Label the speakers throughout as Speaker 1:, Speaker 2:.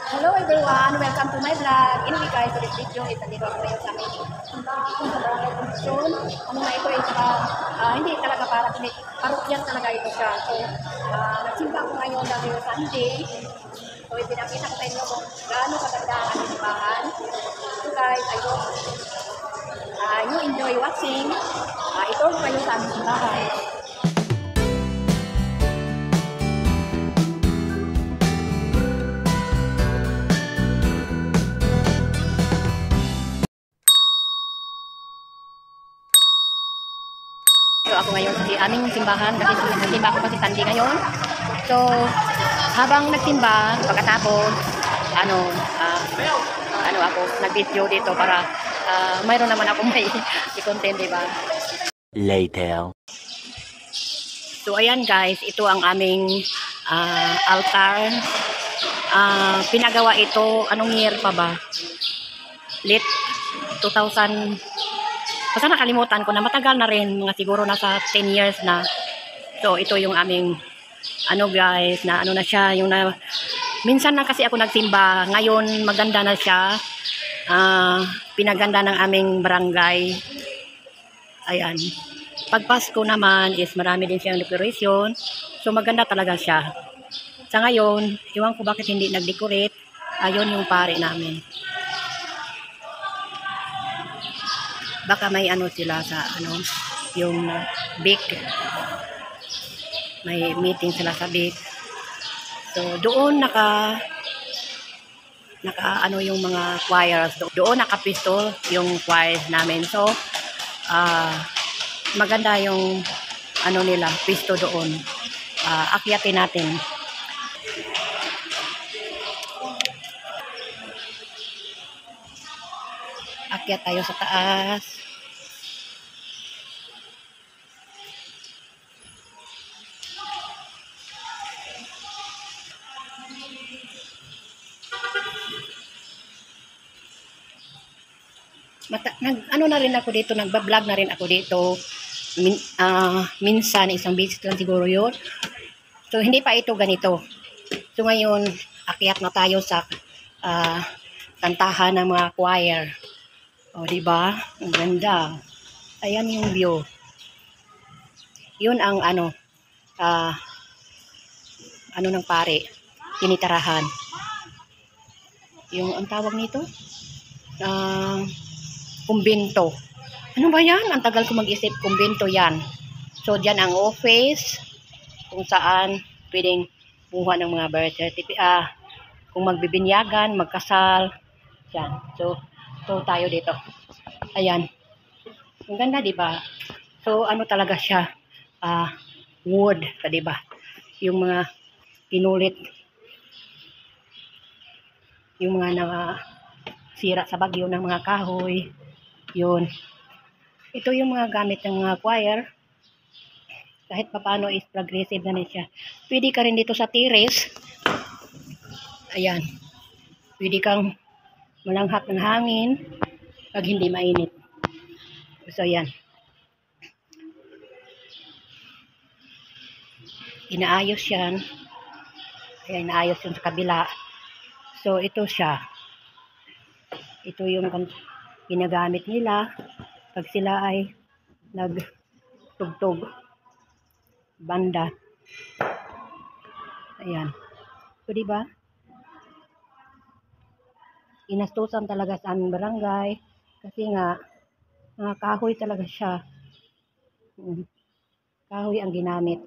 Speaker 1: Hello everyone! Welcome to my vlog. Anyway guys, for this video is nandito ako ngayon sa aming simbahan sa Barangay Constitution. Ano na ito is hindi talaga para parokyan talaga ito siya. So, nagsimba ako ngayon dahil Sunday. So, ipinakita ko sa inyo kung gaano kaganda ang aming simbahan. So guys, I hope you enjoy watching. Ito ko kayo sa aming simbahan. So ako ngayon sa aming simbahan kasi nagsimba ako kasi Sunday ngayon. So habang nagsimba pagkatapos ako nag-video dito para mayroon naman ako may i-content, diba?
Speaker 2: Later.
Speaker 1: So ayan guys, ito ang aming altar. Pinagawa ito anong year pa ba? Late 2000. Basta nakalimutan ko na, matagal na rin, mga siguro nasa 10 years na. So ito yung aming guys, na na siya, yung minsan na kasi ako nagsimba, ngayon maganda na siya. Pinaganda ng aming barangay. Ayan. Pag Pasko naman is marami din siyang decoration. So maganda talaga siya. Sa ngayon, iwan ko bakit hindi nag-decorate. Ayun yung pare namin. Baka may sila sa yung BIC. May meeting sila sa BIC. So doon naka yung mga choirs. Doon nakapisto yung choirs namin. So maganda yung nila, pisto doon. Akyatin natin. Akyat tayo sa taas. Na rin ako dito, nagba-vlog na rin ako dito. Minsan, isang visit lang siguro yun. So, hindi pa ito ganito. So, ngayon, akyat na tayo sa kantahan ng mga choir. O, diba? Ang ganda. Ayan yung view. Yun ang ng pare. Tinitirahan. Yung, ang tawag nito? Kumbento. Ano ba yan? Ang tagal ko mag-isip. Kumbento yan. So, dyan ang office. Kung saan pwedeng buha ng mga birth certificate. Kung magbibinyagan, magkasal. Yan. So tayo dito. Ayan. Ang ganda, diba? So, talaga siya? Wood. Diba? Yung mga pinulit. Yung mga sira sa bagyo ng mga kahoy. Yun. Ito yung mga gamit ng mga choir. Kahit papano is progressive na siya. Pwede ka rin dito sa terrace. Ayan. Pwede kang malanghap ng hangin pag hindi mainit. So, ayan. Inaayos yan. Ayan, inaayos yun sa kabila. So, ito siya. Ito yung ginagamit nila pag sila ay nagtugtog banda. Ayan. So, diba? Inastusan talaga sa aming barangay kasi nga mga kahoy talaga siya. Kahoy ang ginamit.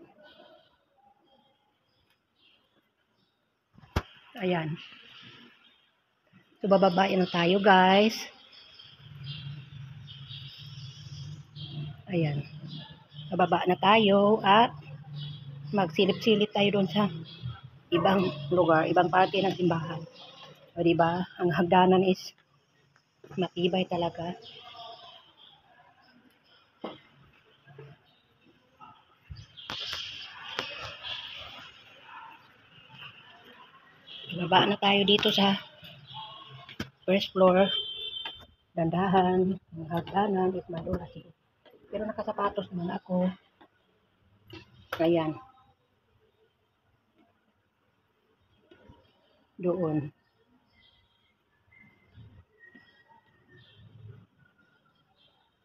Speaker 1: Ayan. So, bababain na tayo, guys. Ayan. Bababa na tayo at magsilip-silip tayo doon sa ibang lugar, ibang parte ng simbahan. O, diba? Ang hagdanan is matibay talaga. Baba na tayo dito sa first floor. Dandahan, ang hagdanan is madulas. Pero nakasapatos naman ako. Ayan. Doon.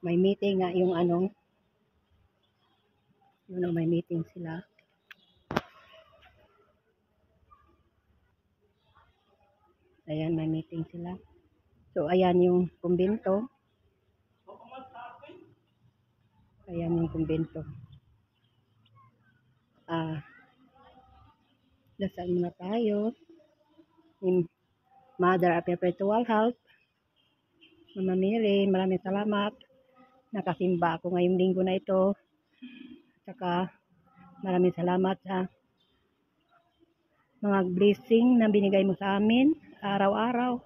Speaker 1: may meeting nga yung ano, may meeting sila. Ayan, may meeting sila. So, ayan yung kumbento. Ayan yung kumbento. Dasal muna tayo. Ni Mother of Perpetual Help. Mama Mary, maraming salamat. Nakasimba ako ngayong linggo na ito. Saka maraming salamat sa mga blessing na binigay mo sa amin araw-araw.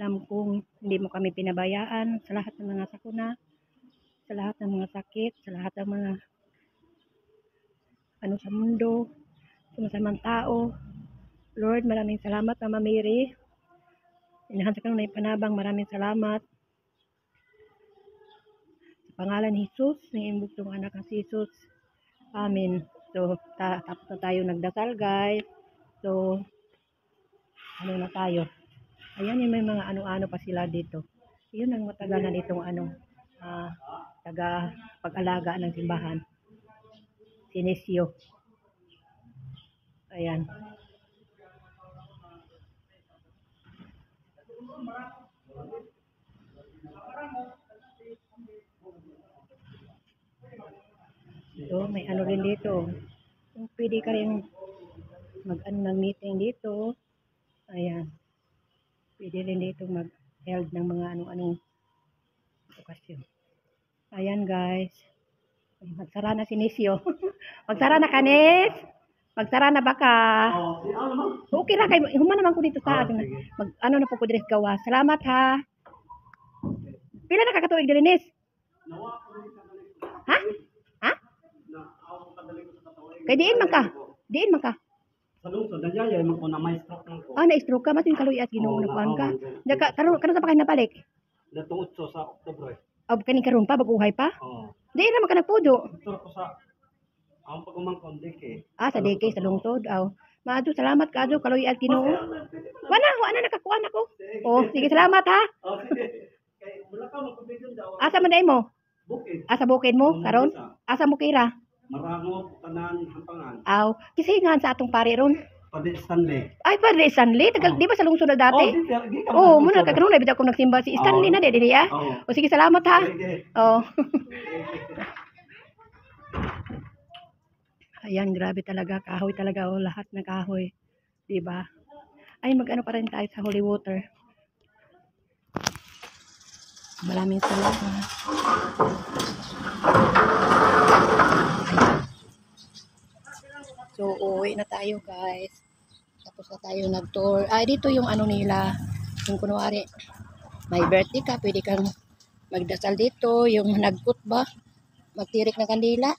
Speaker 1: Alam kong hindi mo kami pinabayaan sa lahat ng mga sakuna, sa lahat ng mga sakit, sa lahat ng mga ano sa mundo, sa masamang tao. Lord, maraming salamat, Mama Mary. Inahan sa kanong na ipanabang, maraming salamat. Sa pangalan ni Jesus, ng imbugtong anak ng Jesus. Amen. So, tapos na tayo nagdasal, guys. So, ano na tayo? Ayan yung may mga ano-ano pa sila dito. Yun ang matagal na ditong taga pag-alaga ng simbahan. Sinesio. Ayan. So, may ano rin dito. Kung pwede ka rin mag-ano ng meeting dito. Ayan. Pwede rin dito mag-held ng mga ano-anong okasyon. Ayan, guys. Magsara na si Nisio. Magsara na ka, Nis? Magsara na ba ka? Okay ra kay human naman ko dito sa atin. Ano na po ko dire gawa. Salamat ha. Pila na kakatuig diri, Nis? Ha? Ha? Kay diin man ka. Diin man ka.
Speaker 3: Sa lungsod, nagyayay man ko na may stroke lang ko.
Speaker 1: Na-stroke ka, matin kaluy at Ginoo na kuan ka. Daka karon sa pa kay nabalik.
Speaker 3: Datong 8 sa Oktubre.
Speaker 1: Ob kani karon pa baguhay pa?
Speaker 3: Oo.
Speaker 1: Diin naman ka nagpudo.
Speaker 3: Ito ko sa ang pagumangkon dike.
Speaker 1: Sa deke sa lungsod. Maado salamat kaado kaluy at Ginoo. Wala nakakuan ako. Oh, sige salamat ha.
Speaker 3: Oh, sige. Kay wala ka magpabidyon daw.
Speaker 1: Asa man dai mo?
Speaker 3: Bukid.
Speaker 1: Asa bukid mo karon? Asa mo kira?
Speaker 3: Marango tanan hampangan.
Speaker 1: Kisingan sa atong pare ron.
Speaker 3: Padi Stanley.
Speaker 1: Ay, pare Stanley, tagal, di ba sa lungsod na dati?
Speaker 3: di ka.
Speaker 1: Oo, muna kaganoon na bitaw ko nagsimba si Stanley na dedi ah. O sige, salamat ha.
Speaker 3: Sige.
Speaker 1: Oh. Ayan, grabe talaga, kahoy talaga lahat ng kahoy. 'Di ba? Ay, mag-ano pa rin tayo sa holy water. Maraming salamat. So, uwi na tayo, guys. Tapos na tayo nag-tour. Dito yung ano nila. Yung kunwari, may birthday ka, pwede kang magdasal dito. Yung nagkut ba? Magtirik ng kandila.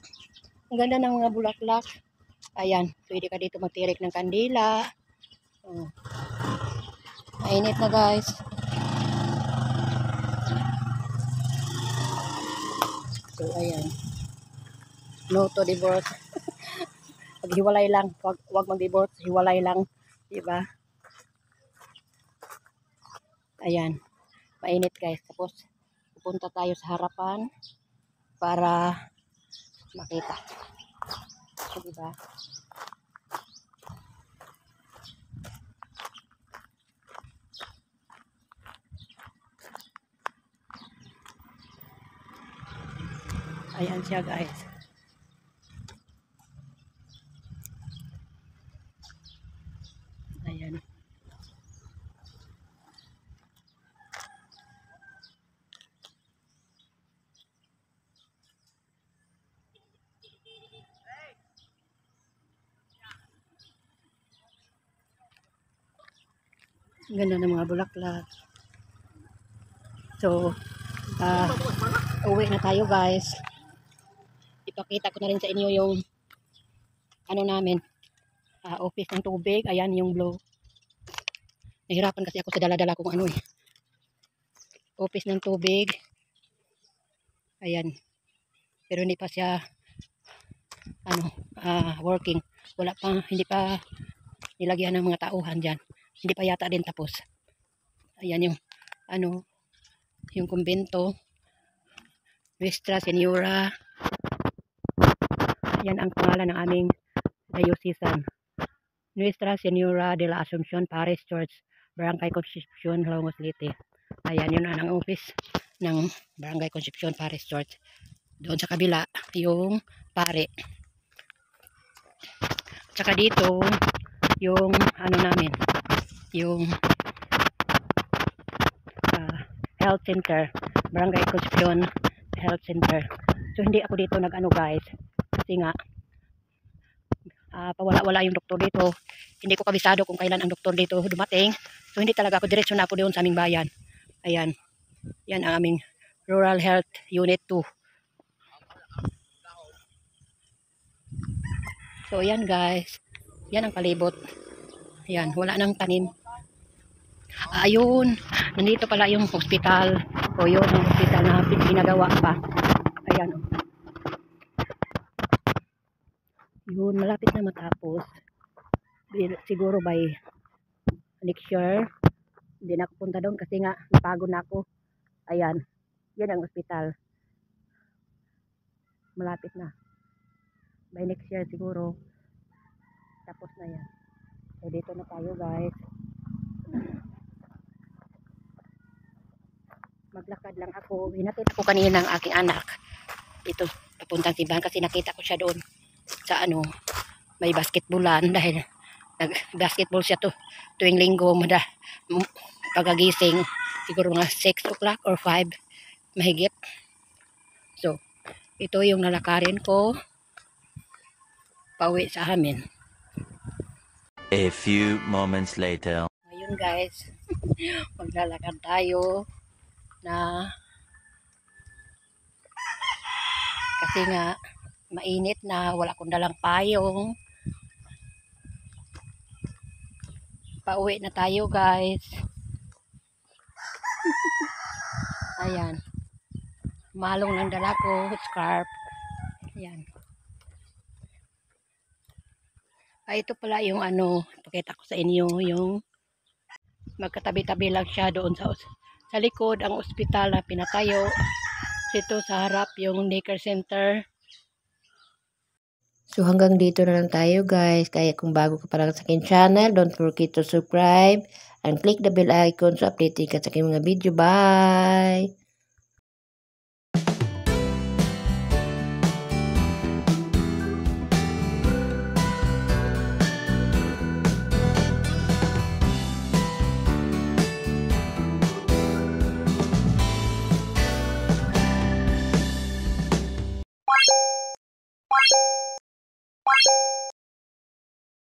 Speaker 1: Ang ganda ng mga bulaklak. Ayan, pwede ka dito magtirik ng kandila. Mainit na, guys. So, ayan. No to divorce. Paghiwalay lang, wag mag-divorce, hiwalay lang, 'di ba? Ayan. Mainit, guys. Tapos pupunta tayo sa harapan para makita. 'Di ba? Ayan siya, guys. Ayan. Ganda ng mga bulaklak. So, uwi na tayo, guys. Ipakita ko na rin sa inyo yung ano namin, office ng tubig. Ayan yung blow. Nahirapan kasi ako sa dala-dala kong ano office ng tubig. Ayan. Pero hindi pa siya working. Wala pa, hindi pa nilagyan ng mga tauhan dyan. Hindi pa yata din tapos. Ayan yung yung kumbento. Nuestra Señora. Yan ang pangalan ng aming diocesan. Nuestra Señora de la Asunción Parish Church, Barangay Concepcion, Longos Leyte. Ayan, yun ang office ng Barangay Concepcion Parish Church. Doon sa kabila, yung pare. Tsaka dito, yung ano namin, yung health center, Barangay Concepcion Health Center. So hindi ako dito nag-ano guys, kasi nga pawala-wala yung doktor dito. Hindi ko kabisado kung kailan ang doktor dito dumating. So hindi talaga ako, diretso na ako doon sa aming bayan. Ayan, yan ang aming Rural Health Unit 2. So yan guys, yan ang palibot. Ayan, wala nang tanim. Ayun, nandito pala yung hospital. O yun, ang hospital na pinagawa pa. Ayan. Yun, malapit na matapos. Siguro by next year. Hindi na ako punta doon kasi nga napagod na ako. Ayan, yun ang hospital. Malapit na. By next year siguro. Tapos na yan. So dito na tayo guys. Maglakad lang ako. Hinatid ako kanina ng aking anak. Dito, papuntang simbahan kasi nakita ko siya doon sa ano, may basketballan dahil nag-basketball siya tuwing linggo pagagising. Siguro mga 6 o'clock or 5 mahigit. So, ito yung nalakarin ko pauwi sa amin.
Speaker 2: A few moments later.
Speaker 1: Ngayon guys, maglalakad tayo na kasi nga mainit na, wala akong dalang payong. Pauwi na tayo guys. Ayan, malong lang dala ko, scarf. Ayan. Ito pala yung ano, pakita ko sa inyo, yung magkatabi-tabi lang siya doon sa likod ang ospital na pinatayo. Dito sa harap yung daycare center. So hanggang dito na lang tayo guys. Kaya kung bago ka pa lang sa akin channel, don't forget to subscribe and click the bell icon so updated ka sa aking mga video. Bye!